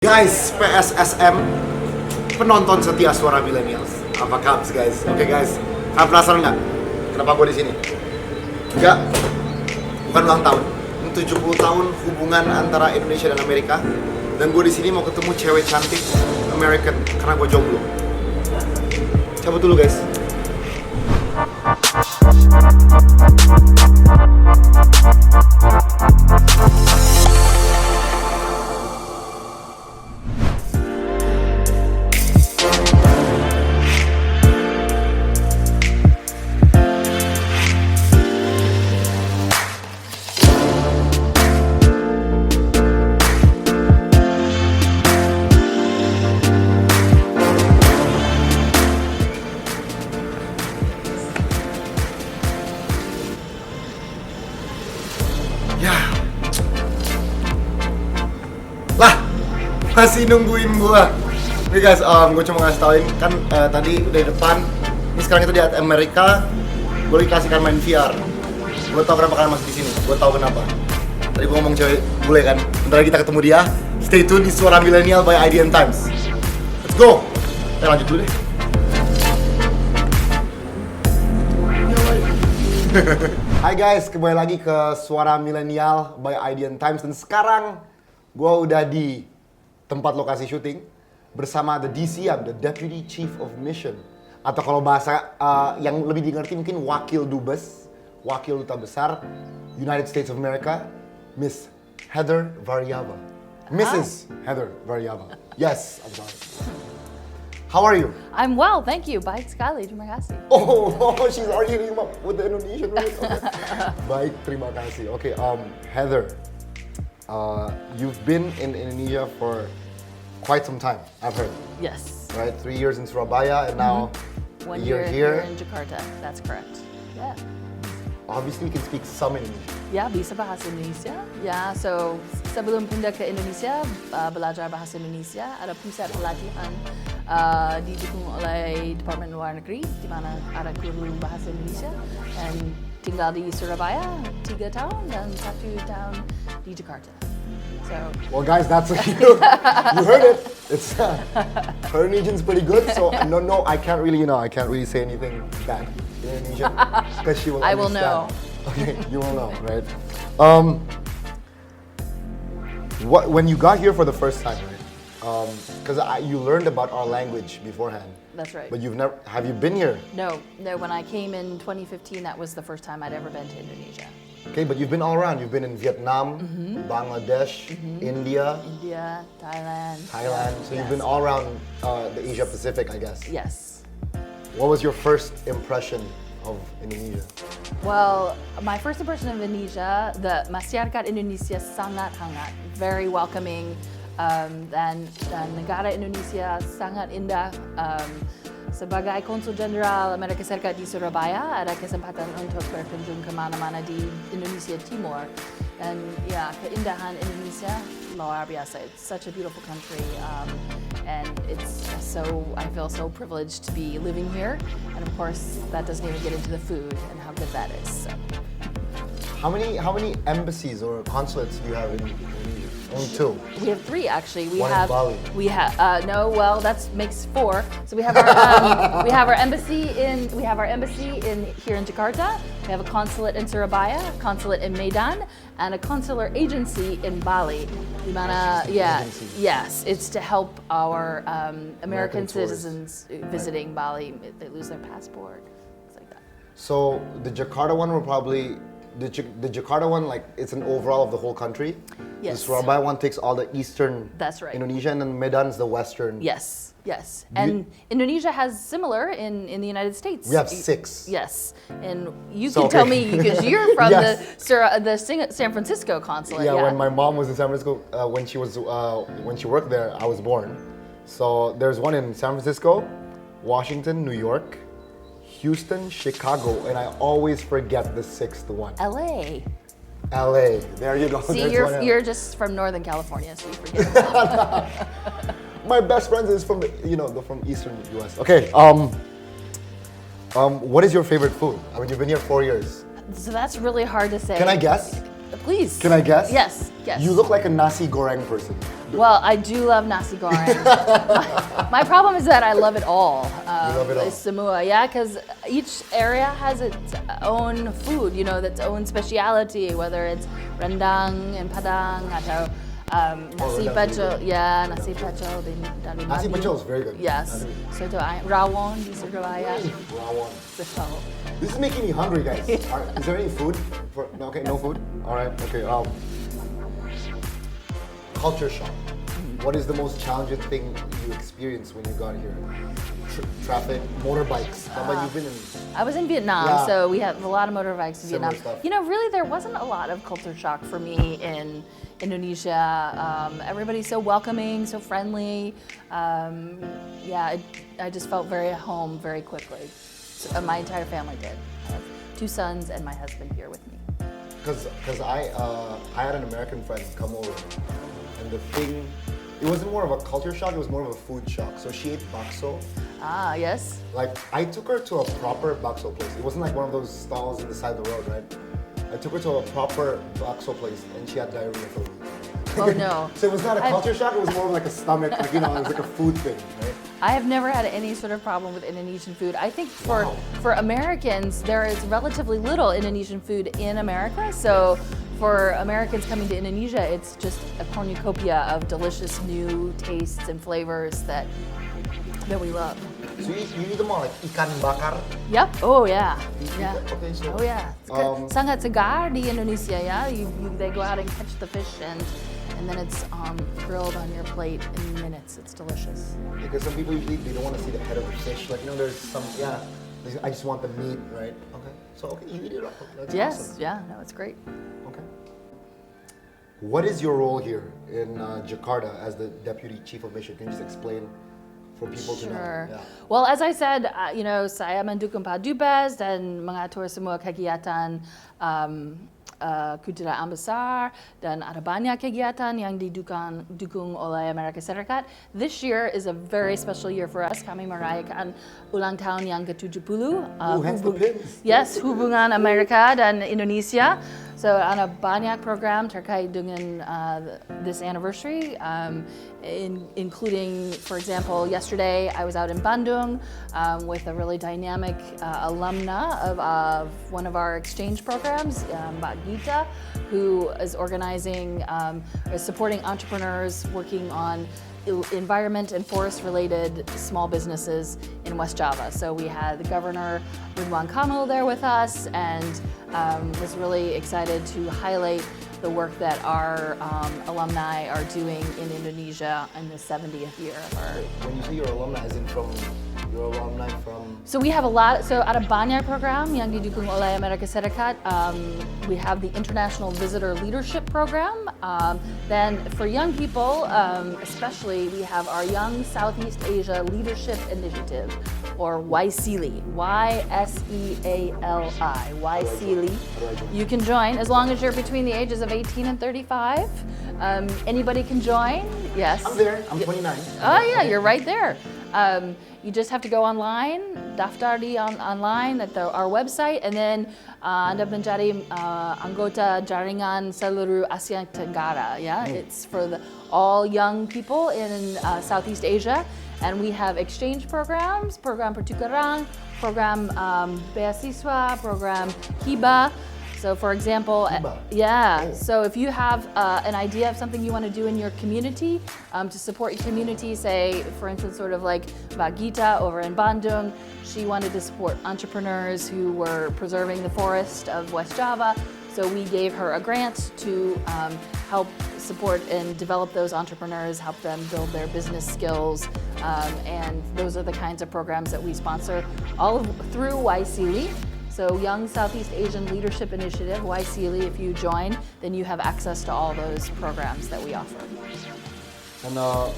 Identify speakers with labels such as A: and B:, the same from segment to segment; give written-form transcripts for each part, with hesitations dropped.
A: Guys, PSSM, penonton setia Suara Millennials. Apa kabar guys? Oke guys, kalian penasaran nggak? Kenapa gue di sini? Enggak, bukan ulang tahun. Ini 70 tahun hubungan antara Indonesia dan Amerika. Dan gue di sini mau ketemu cewek cantik American karena gue jomblo. Cabut dulu guys. Masih nungguin gua. Nih guys, gue cuma ngasih tauin kan tadi udah di depan. Ini sekarang kita di Amerika. Gue lagi kasihkan main VR. Gue tau kenapa kalian masih di sini. Gue tau kenapa. Tadi gue ngomong cewek bule kan. Bentar lagi kita ketemu dia. Stay tune di Suara Millennial by IDN Times. Let's go. Lanjut dulu deh. Hai guys, kembali lagi ke Suara Millennial by IDN Times. Dan sekarang gue udah di tempat lokasi syuting bersama the DCM, the Deputy Chief of Mission, atau kalau bahasa yang lebih dimengerti mungkin Wakil Dubes, Wakil Duta Besar United States of America, Miss Heather Variava. Mrs. Heather Variava. Yes, I'm sorry. How are you?
B: I'm well, thank you. Baik sekali, terima kasih.
A: Oh, she's already hitting up with the Indonesian word. Okay. Baik, terima kasih. Okay, Heather, you've been in Indonesia for quite some time, I've heard.
B: Yes.
A: Right, 3 years in Surabaya and now
B: 1
A: a year
B: year here in Jakarta. That's correct. Yeah.
A: Obviously, you can speak some Indonesian.
B: Ya, bisa bahasa Indonesia. Ya, so sebelum pindah ke Indonesia, belajar bahasa Indonesia, ada pusat pelatihan didukung oleh Departemen Luar Negeri, di mana ada guru bahasa Indonesia, dan tinggal di Surabaya 3 tahun dan 1 tahun di Jakarta. So.
A: Well, guys, that's you heard it. It's her Indonesian's pretty good. So no, I can't really say anything bad in Indonesian because she will.
B: I will know.
A: Okay, you will know, right? When you got here for the first time, right? Because you learned about our language beforehand.
B: That's right.
A: But have you been here?
B: No. When I came in 2015, that was the first time I'd ever been to Indonesia.
A: Okay, but you've been all around. You've been in Vietnam, Bangladesh, India,
B: Thailand.
A: So you've been all around the Asia Pacific, I guess.
B: Yes.
A: What was your first impression of Indonesia?
B: Well, my first impression of Indonesia, the masyarakat Indonesia sangat hangat, very welcoming, dan negara Indonesia sangat indah. Sebagai Konsul Jenderal Amerika Serikat di Surabaya, ada kesempatan untuk berkunjung kemana-mana di Indonesia Timur. Dan ya, keindahan Indonesia luar biasa. It's such a beautiful country, and I feel so privileged to be living here. And of course, that doesn't even get into the food and how good that is. So.
A: How many embassies or consulates do you have in Indonesia? Only 2.
B: We have 3 actually.
A: One in Bali.
B: We have that makes 4. So we have our embassy here in Jakarta. We have a consulate in Surabaya, a consulate in Medan, and a consular agency in Bali. Yes, it's to help our American citizens visiting Bali. They lose their passport, things like that.
A: So the Jakarta one will probably. The Jakarta one, like, it's an overall of the whole country.
B: Yes.
A: The Surabaya one takes all the eastern.
B: That's right.
A: Indonesia, and then Medan's the western.
B: Yes. And Indonesia has similar in the United States.
A: We have 6.
B: Yes, and you can tell me because you're from the San Francisco consulate.
A: Yeah, when my mom was in San Francisco, when she worked there, I was born. So there's one in San Francisco, Washington, New York, Houston, Chicago, and I always forget the 6th one.
B: LA.
A: There you go.
B: See, you're just from Northern California, so you forget.
A: My best friend is from from Eastern US. Okay. What is your favorite food? I mean, you've been here 4 years.
B: So that's really hard to say.
A: Can I guess?
B: Please.
A: Can I guess?
B: Yes. Yes.
A: You look like a nasi goreng person.
B: Well, I do love nasi goreng. My problem is that I love it all.
A: You love it all.
B: Semua, yeah, because each area has its own food, you know, its own speciality, whether it's rendang and padang atau nasi
A: rendang
B: pecel,
A: juga.
B: yeah, nasi pecel dari
A: Nasi
B: Bali.
A: pecel is very good.
B: Yes. Soto ayam, rawon di Surabaya.
A: Rawon.
B: So,
A: This is making me hungry, guys. Alright, is there any food? No, okay, no food. All right, okay. Culture shock. What is the most challenging thing you experienced when you got here? Traffic, motorbikes. How about you've been in?
B: I was in Vietnam,
A: Yeah.
B: so we have a lot of motorbikes in
A: Similar
B: Vietnam.
A: stuff.
B: You know, really, there wasn't a lot of culture shock for me in Indonesia. Everybody's so welcoming, so friendly. I just felt very at home very quickly. So, my entire family did. I have 2 sons and my husband here with me.
A: Because I had an American friend come over, and the thing, it wasn't more of a culture shock, it was more of a food shock. So she ate bakso.
B: Ah, yes.
A: Like, I took her to a proper bakso place. It wasn't like one of those stalls in the side of the road, right? I took her to a proper bakso place, and she had diarrhea for a week.
B: Oh no.
A: So it was not a culture shock, it was more of like a stomach, like, you know, it was like a food thing, right?
B: I have never had any sort of problem with Indonesian food. I think
A: Wow.
B: for Americans, there is relatively little Indonesian food in America. So for Americans coming to Indonesia, it's just a cornucopia of delicious new tastes and flavors that we love.
A: So you eat them all, like ikan bakar.
B: Yep. Oh yeah. Yeah.
A: Okay, so
B: Oh yeah. It's sangat segar di Indonesia. Yeah. They go out and catch the fish and then it's grilled on your plate in minutes. It's delicious.
A: because some people usually they don't want to see the head of the fish. Like, you know, there's some, yeah, I just want the meat, right? Okay, so okay, you eat it up. That's
B: Yes.
A: awesome.
B: Yeah. No, it's great.
A: Okay. What is your role here in Jakarta as the Deputy Chief of Mission? Can you just explain for people to know?
B: Sure.
A: Yeah.
B: Well, as I said, you know, saya mendukung Pak Dubes dan mengatur semua kegiatan kedutaan besar dan ada banyak kegiatan yang didukung oleh Amerika Serikat. This year is a very special year for us. Kami merayakan ulang tahun yang ke-70.
A: Hence the pins.
B: Yes, hubungan Amerika dan Indonesia. So ada banyak program terkait dengan this anniversary, including, for example, yesterday I was out in Bandung with a really dynamic alumna of one of our exchange programs, Mbak Gita, who is organizing, is supporting entrepreneurs working on environment and forest-related small businesses in West Java. So we had the Governor Ridwan Kamil there with us, and was really excited to highlight the work that our alumni are doing in Indonesia in the 70th year of our.
A: When you say your alumni, is it from your alumni from?
B: So we have a lot. So ada banyak program yang didukung oleh Amerika Serikat. We have the International Visitor Leadership Program. Then for young people, especially, we have our Young Southeast Asia Leadership Initiative, or YSEALI. Y-S-E-A-L-I. YSEALI. You can join as long as you're between the ages of 18 and 35. Anybody can join. Yes.
A: I'm there. I'm 29.
B: Oh yeah, you're right there. You just have to go online, daftar online at our website, and then Anda menjadi anggota jaringan seluruh Asia Tenggara. Yeah, it's for all young people in Southeast Asia, and we have exchange programs, program pertukaran, program beasiswa, program hibah. So for example, so if you have an idea of something you want to do in your community, to support your community, say, for instance, sort of like Mbak Gita over in Bandung, she wanted to support entrepreneurs who were preserving the forest of West Java. So we gave her a grant to help support and develop those entrepreneurs, help them build their business skills, and those are the kinds of programs that we sponsor through YSEALI. So Young Southeast Asian Leadership Initiative, YSEALI, if you join, then you have access to all those programs that we offer.
A: And are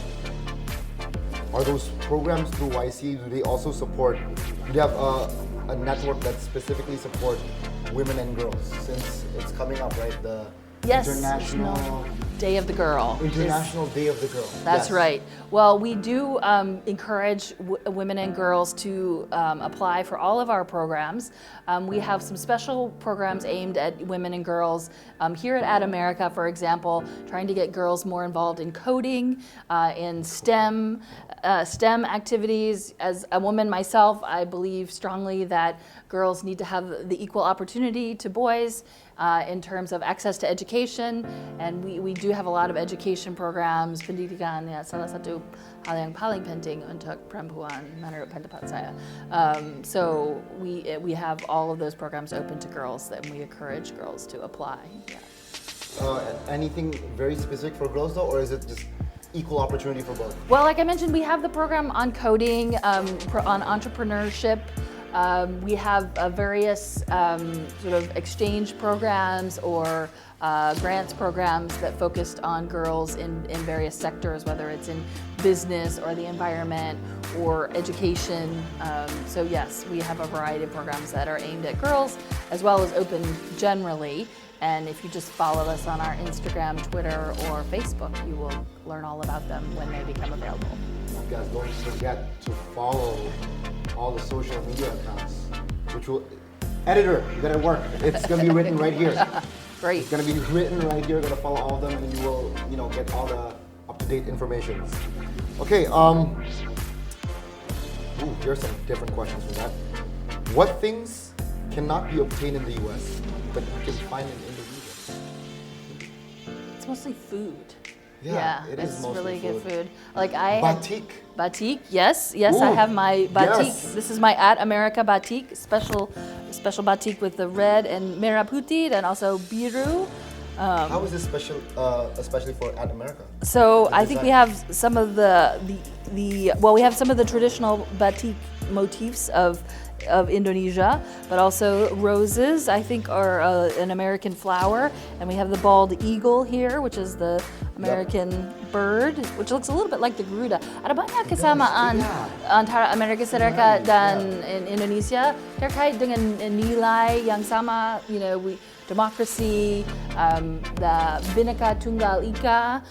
A: those programs through YC, do they also support, do they have a network that specifically support women and girls? Since it's coming up, right, the
B: Yes,
A: International
B: Day of the Girl.
A: International Day of the Girl.
B: That's
A: Yes.
B: right. Well, we do encourage women and girls to apply for all of our programs. We have some special programs aimed at women and girls. Here at America, for example, trying to get girls more involved in coding, in STEM activities. As a woman myself, I believe strongly that girls need to have the equal opportunity to boys in terms of access to education, and we do have a lot of education programs. Pendidikan ya salah satu hal yang paling penting untuk perempuan menurut pendapat saya. So we have all of those programs open to girls, and we encourage girls to apply. Yeah.
A: Anything very specific for girls though, or is it just equal opportunity for both?
B: Well, like I mentioned, we have the program on coding, on entrepreneurship. We have various sort of exchange programs or grants programs that focused on girls in various sectors, whether it's in business or the environment or education. So yes, we have a variety of programs that are aimed at girls as well as open generally. And if you just follow us on our Instagram, Twitter, or Facebook, you will learn all about them when they become available.
A: You guys don't forget to follow all the social media accounts, which will, editor, you gotta work. It's gonna be written right here.
B: Great.
A: It's gonna be written right here. You're gonna follow all of them, and you will, get all the up-to-date information. Okay. Here's some different questions for that. What things cannot be obtained in the U.S. but you can find in Indonesia?
B: It's mostly food.
A: Yeah, it is
B: it's
A: mostly
B: really good
A: food.
B: food. Like I
A: Batik.
B: Batik, yes, I
A: Ooh,
B: have my batik.
A: yes.
B: This is my at Amerika batik, special batik with the red and merah putih and also biru.
A: How is this special, especially for at America?
B: So
A: The
B: I think we
A: design.
B: have some of we have some of the traditional batik motifs of Indonesia, but also roses, I think, are an American flower, and we have the bald eagle here, which is the American bird, which looks a little bit like the Garuda. Ada banyak kesamaan antara Amerika Serikat dan Indonesia terkait dengan nilai yang sama, democracy, the Bhinneka Tunggal Ika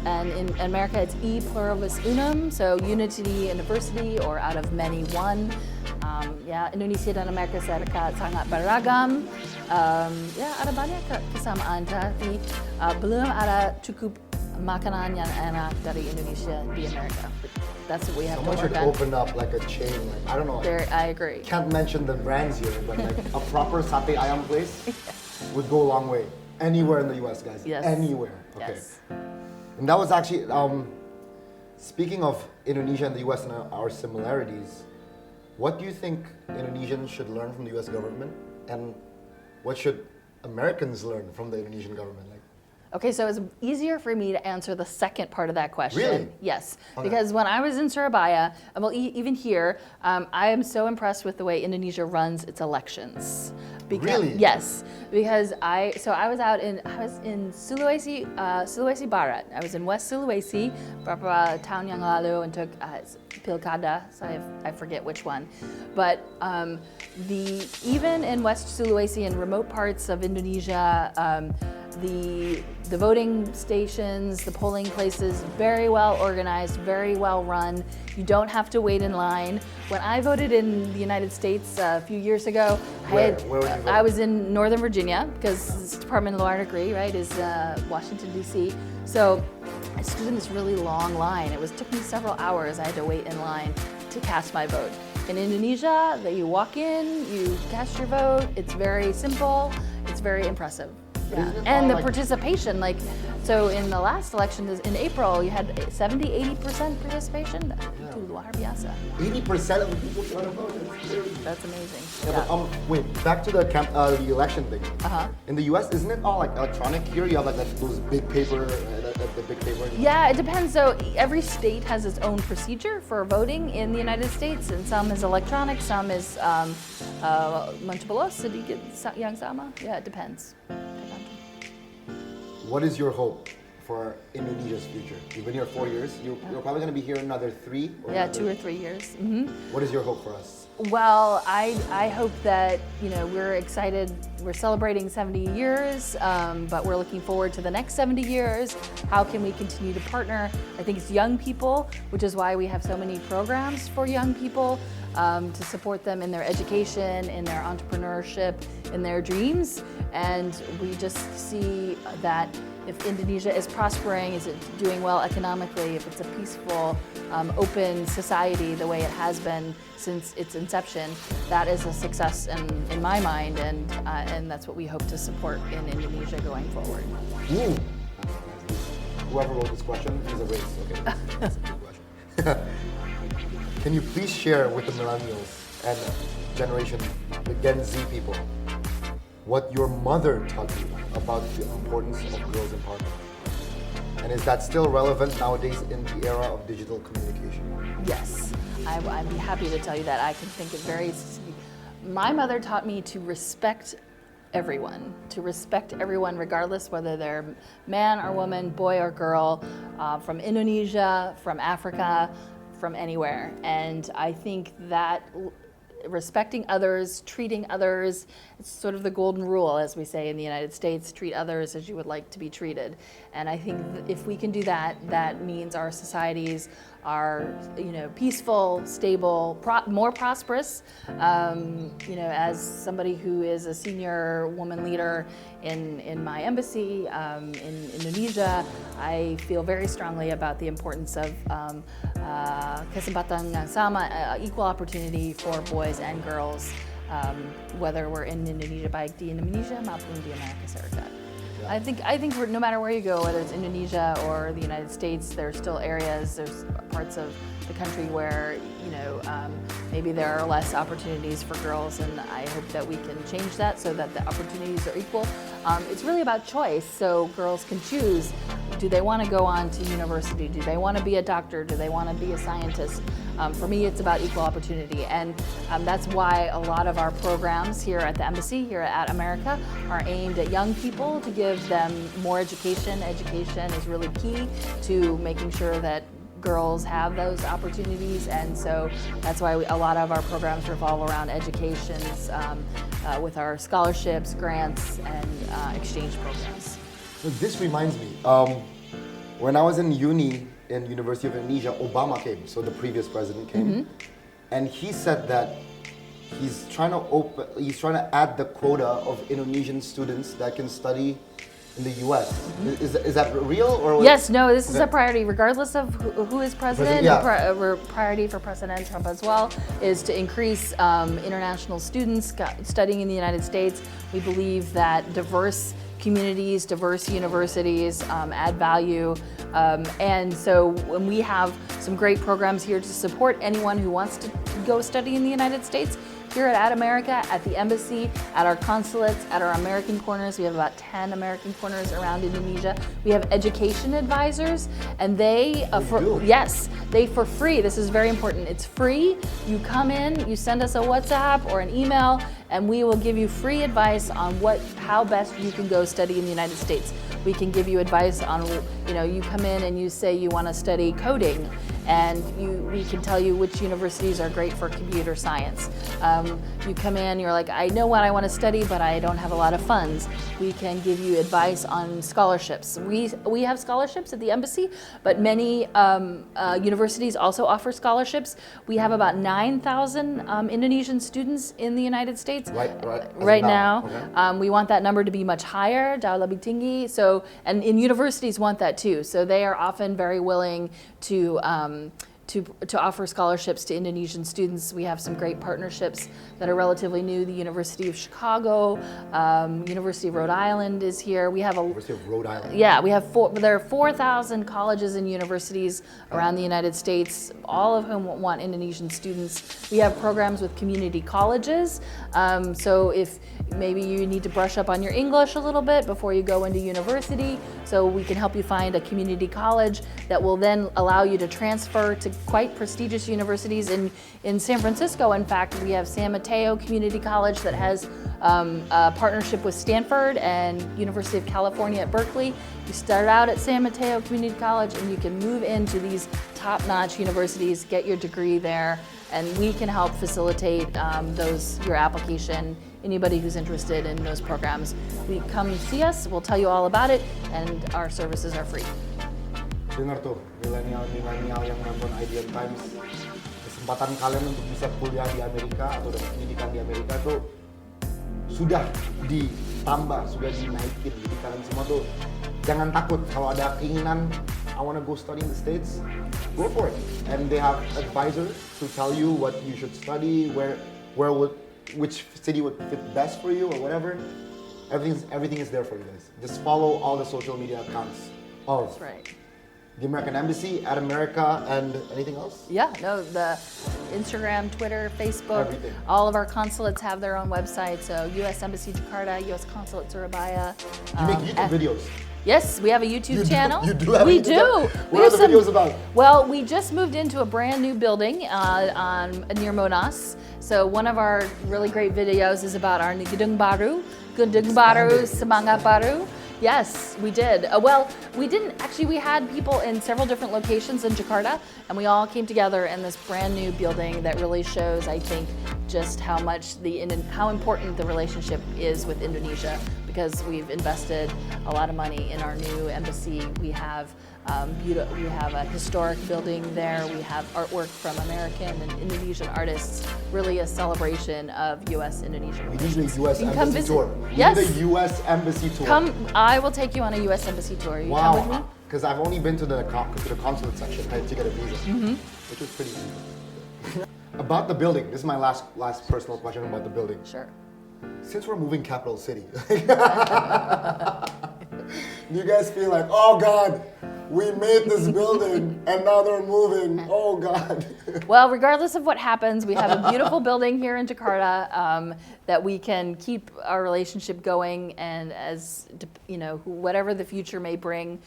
B: and in America it's E pluribus unum, so unity and diversity, or out of many one. Indonesia dan Amerika Serikat sangat beragam. Ada banyak kesamaan, tapi belum ada cukup makanan yang enak dari Indonesia di Amerika. That's what we have
A: Someone
B: to
A: should
B: work on.
A: open up like a chain, like, I don't know.
B: I agree.
A: Can't mention the brands here, but like a proper satay ayam place would go a long way. Anywhere in the US, guys.
B: Yes.
A: Anywhere. Okay.
B: Yes.
A: And that was actually, speaking of Indonesia and the US and our similarities, what do you think Indonesians should learn from the US government? And what should Americans learn from the Indonesian government?
B: Okay, so it's easier for me to answer the second part of that question.
A: Really?
B: Yes,
A: Okay.
B: because when I was in Surabaya, well, even here, I am so impressed with the way Indonesia runs its elections.
A: Really?
B: Yes, because I was in Sulawesi Barat. I was in West Sulawesi beberapa tahun yang lalu and took pilkada. So I forget which one, but even in West Sulawesi and remote parts of Indonesia. The voting stations, the polling places, very well organized, very well run. You don't have to wait in line. When I voted in the United States a few years ago,
A: Where would you vote?
B: I was in Northern Virginia because Department of Law and Degree, right, is Washington, D.C. So I stood in this really long line. It took me several hours. I had to wait in line to cast my vote. In Indonesia, that you walk in, you cast your vote. It's very simple. It's very impressive. Yeah.
A: Isn't it
B: And
A: all
B: the participation, so in the last election in April, you had 70-80% participation. Itu luar biasa.
A: 80% of the people trying to vote.
B: That's amazing.
A: Yeah, but wait, back to the election thing. In the US, isn't it all like electronic? Here you have like those big paper, the big paper.
B: Yeah, it depends. So every state has its own procedure for voting in the United States, and some is electronic, some is mencobolos sedikit yang sama. Yeah, it depends.
A: What is your hope for Indonesia's future? You've been here 4 years. You're probably going to be here another 3.
B: Yeah, 2 or 3 years. Mm-hmm.
A: What is your hope for us?
B: Well, I hope that, we're excited. We're celebrating 70 years, but we're looking forward to the next 70 years. How can we continue to partner? I think it's young people, which is why we have so many programs for young people to support them in their education, in their entrepreneurship, in their dreams. And we just see that if Indonesia is prospering, is it doing well economically, if it's a peaceful, open society the way it has been since its inception, that is a success in my mind, and that's what we hope to support in Indonesia going forward.
A: Ooh. Whoever wrote this question is a race. Okay, that's a good question. Can you please share with the millennials and generation, the Gen Z people, what your mother taught you about the importance of girls' empowerment? And is that still relevant nowadays in the era of digital communication?
B: Yes, I'd be happy to tell you that. I can think of my mother taught me to respect everyone regardless whether they're man or woman, boy or girl, from Indonesia, from Africa, from anywhere. And I think that respecting others, treating others, it's sort of the golden rule, as we say in the United States, treat others as you would like to be treated. And I think if we can do that, that means our societies are, peaceful, stable, more prosperous. As somebody who is a senior woman leader in my embassy in Indonesia, I feel very strongly about the importance of kesempatan yang sama, equal opportunity for boys and girls, whether we're in Indonesia, baik di Indonesia maupun di Amerika Serikat. I think no matter where you go, whether it's Indonesia or the United States, there's still areas, there's parts of the country where, maybe there are less opportunities for girls, and I hope that we can change that so that the opportunities are equal. It's really about choice, so girls can choose. Do they want to go on to university? Do they want to be a doctor? Do they want to be a scientist? For me, it's about equal opportunity, and that's why a lot of our programs here at the embassy, here at America, are aimed at young people to give them more education. Education is really key to making sure that girls have those opportunities, and so that's why a lot of our programs revolve around education with our scholarships, grants, and exchange programs.
A: This reminds me, when I was in uni in University of Indonesia, Obama came, so the previous president came, and he said that he's trying to add the quota of Indonesian students that can study in the U.S. Is that real or?
B: Yes, no, this is a priority, regardless of who is president.
A: Yeah.
B: Priority for President Trump as well is to increase international students studying in the United States. We believe that diverse communities, diverse universities add value. And so when we have some great programs here to support anyone who wants to go study in the United States, here at America, at the embassy, at our consulates, at our American corners, we have about 10 American corners around Indonesia. We have education advisors, and they, for free, this is very important, it's free. You come in, you send us a WhatsApp or an email, and we will give you free advice on how best you can go study in the United States. We can give you advice on, you come in and you say you want to study coding, and we can tell you which universities are great for computer science. You come in, you're like, I know what I want to study, but I don't have a lot of funds. We can give you advice on scholarships. We have scholarships at the embassy, but many universities also offer scholarships. We have about 9,000 Indonesian students in the United States right now. Okay. We want that number to be much higher, jauh lebih tinggi. So, and universities want that too. So they are often very willing to offer scholarships to Indonesian students. We have some great partnerships that are relatively new. The University of Chicago, University of Rhode Island is here. We have
A: University of Rhode Island.
B: Yeah, there are 4,000 colleges and universities around the United States, all of whom want Indonesian students. We have programs with community colleges. So if maybe you need to brush up on your English a little bit before you go into university, so we can help you find a community college that will then allow you to transfer to quite prestigious universities in San Francisco. In fact, we have San Mateo Community College that has a partnership with Stanford and University of California at Berkeley. You start out at San Mateo Community College and you can move into these top-notch universities, get your degree there, and we can help facilitate your application. Anybody who's interested in those programs, we come see us, we'll tell you all about it, and our services are free.
A: Dengar tuh, milenial yang nonton IDN Times, kesempatan kalian untuk bisa kuliah di Amerika atau dapat pendidikan di Amerika tuh sudah ditambah, sudah dinaikin. Jadi kalian semua tuh jangan takut kalau ada keinginan, I wanna go study in the States, go for it. And they have advisors to tell you what you should study, which city would fit best for you or whatever. Everything is there for you guys. Just follow all the social media accounts of
B: That's right.
A: the American Embassy, at America, and anything else?
B: Yeah, no, the Instagram, Twitter, Facebook,
A: Everything.
B: all of our consulates have their own website. So U.S. Embassy Jakarta, U.S. Consulate Surabaya.
A: You make YouTube videos.
B: Yes, we have a YouTube channel.
A: You do have
B: we
A: a YouTube channel?
B: do.
A: What are the videos about?
B: Well, we just moved into a brand new building near Monas. So one of our really great videos is about our Gedung Baru, Semangat Baru. Yes, we did. Well, we didn't actually. We had people in several different locations in Jakarta, and we all came together in this brand new building that really shows, I think, just how important the relationship is with Indonesia, because we've invested a lot of money in our new embassy. We have a historic building there. We have artwork from American and Indonesian artists. Really a celebration of U.S.-Indonesia relations.
A: We need the U.S.
B: You can come
A: Embassy
B: visit.
A: tour.
B: Yes.
A: We need the U.S. Embassy tour.
B: Come, I will take you on a U.S. Embassy tour. You come with me?
A: Wow. Because I've only been to the consulate section to get a visa, which was pretty easy. About the building, this is my last personal question about the building.
B: Sure.
A: Since we're moving capital city, do you guys feel like, oh God, we made this building and now they're moving, oh God.
B: Well, regardless of what happens, we have a beautiful building here in Jakarta that we can keep our relationship going, and whatever the future may bring,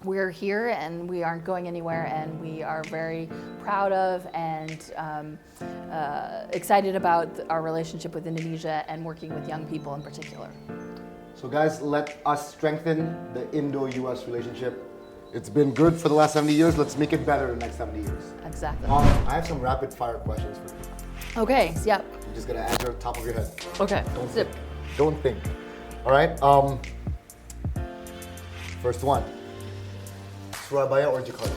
B: we're here and we aren't going anywhere, and we are very proud of and excited about our relationship with Indonesia and working with young people in particular.
A: So guys, let us strengthen the Indo-US relationship. It's been good for the last 70 years. Let's make it better in the next 70 years.
B: Exactly.
A: I have some rapid fire questions for you.
B: Okay, yeah.
A: You're just gonna answer top of your head.
B: Okay.
A: Don't
B: Zip.
A: think. Don't think. All right. First one. Surabaya or Jakarta?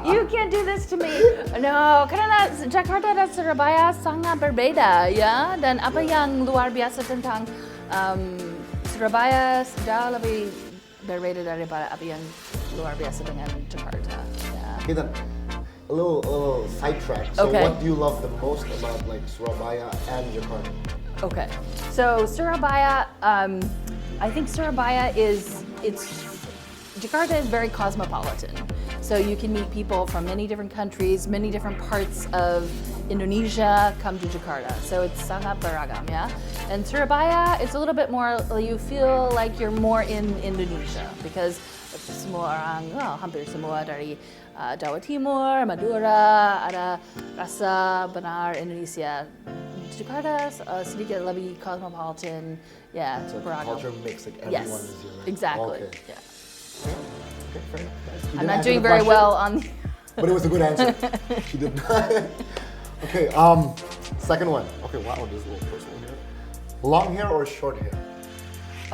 B: You can't do this to me. No, karena Jakarta dan Surabaya sangat berbeda, ya. Dan apa yang luar biasa tentang Surabaya jauh lebih berbeda daripada apa yang luar biasa dengan Jakarta. Ya.
A: Okay then, a little sidetrack. So
B: Okay.
A: what do you love the most about like Surabaya and Jakarta?
B: Okay, so Surabaya, I think Surabaya Jakarta is very cosmopolitan. So you can meet people from many different countries, many different parts of Indonesia come to Jakarta. So it's sangat beragam, yeah? And Surabaya, it's a little bit more, you feel like you're more in Indonesia, because semua orang, hampir semua dari Jawa Timur, Madura, ada rasa benar Indonesia. Jakarta sedikit lebih cosmopolitan, yeah,
A: It's like
B: beragam.
A: culture mix, like everyone
B: Yes,
A: is here. Right?
B: exactly.
A: Okay.
B: Yeah.
A: Okay, fair enough. You
B: I'm
A: didn't
B: not
A: answer
B: doing
A: the
B: very
A: question,
B: well on the.
A: but it was a good answer. She did not. Okay, second one. Okay, wow, this is a little personal here. Long hair or short hair?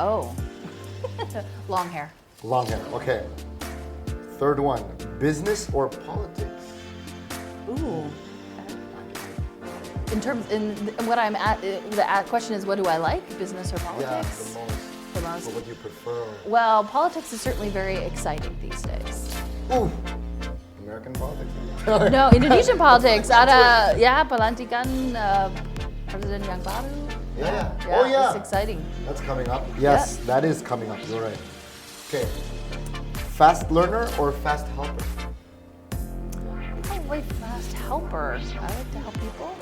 B: Oh, long hair.
A: Long hair, okay. Third one, business or politics?
B: Ooh. In what I'm at, the question is, what do I like, business or
A: Yeah,
B: politics?
A: the
B: The
A: most.
B: most.
A: What would you prefer?
B: Well, politics is certainly very exciting these days.
A: Ooh, American politics.
B: No, Indonesian politics. Ada, ya, pelantikan presiden yang baru.
A: Yeah. Oh yeah.
B: It's exciting.
A: That's coming up. Yes, that is coming up. You're right. Okay. Fast learner or fast helper?
B: Probably fast helper. I like to help people.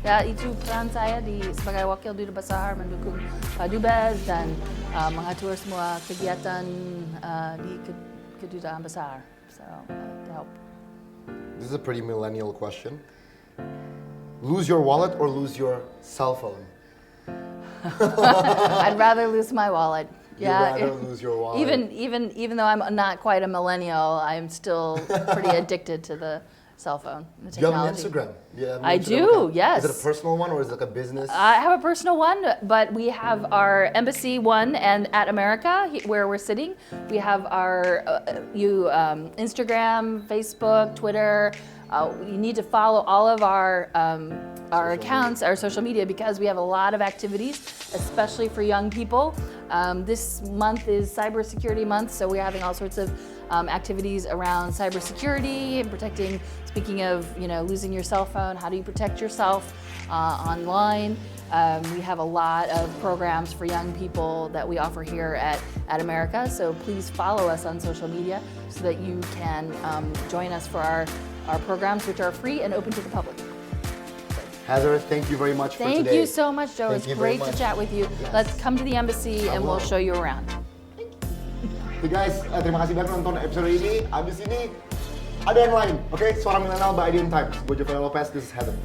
B: Ya, itu peran saya sebagai Wakil Dubes AS mendukung Dubes dan mengatur semua kegiatan di kedutaan besar. So to help.
A: This is a pretty millennial question. Lose your wallet or lose your cell phone?
B: I'd rather lose my wallet.
A: You'd rather lose your wallet.
B: Even though I'm not quite a millennial, I'm still pretty addicted to the cell phone, the
A: Do you have an
B: technology.
A: Instagram? Yeah,
B: I do, yes.
A: Is it a personal one or is it like a business?
B: I have a personal one, but we have our embassy one and at America, where we're sitting. We have our Instagram, Facebook, Twitter. You need to follow all of our accounts, our social media, because we have a lot of activities, especially for young people. This month is Cybersecurity Month, so we're having all sorts of activities around cybersecurity and protecting. Speaking of, losing your cell phone, how do you protect yourself online? We have a lot of programs for young people that we offer here at America, so please follow us on social media so that you can join us for our programs, which are free and open to the public.
A: Heather, thank you very much for today.
B: Thank you so much, Joe.
A: Thank
B: It's
A: you very
B: great to
A: much.
B: chat with you.
A: Yes.
B: Let's come to the embassy and we'll
A: will.
B: show you around.
A: Oke guys, terima kasih banyak nonton episode ini. Abis ini ada yang lain, oke? Suara Millennial by Idean Times. Gue Jovel Lopez, this is Heather.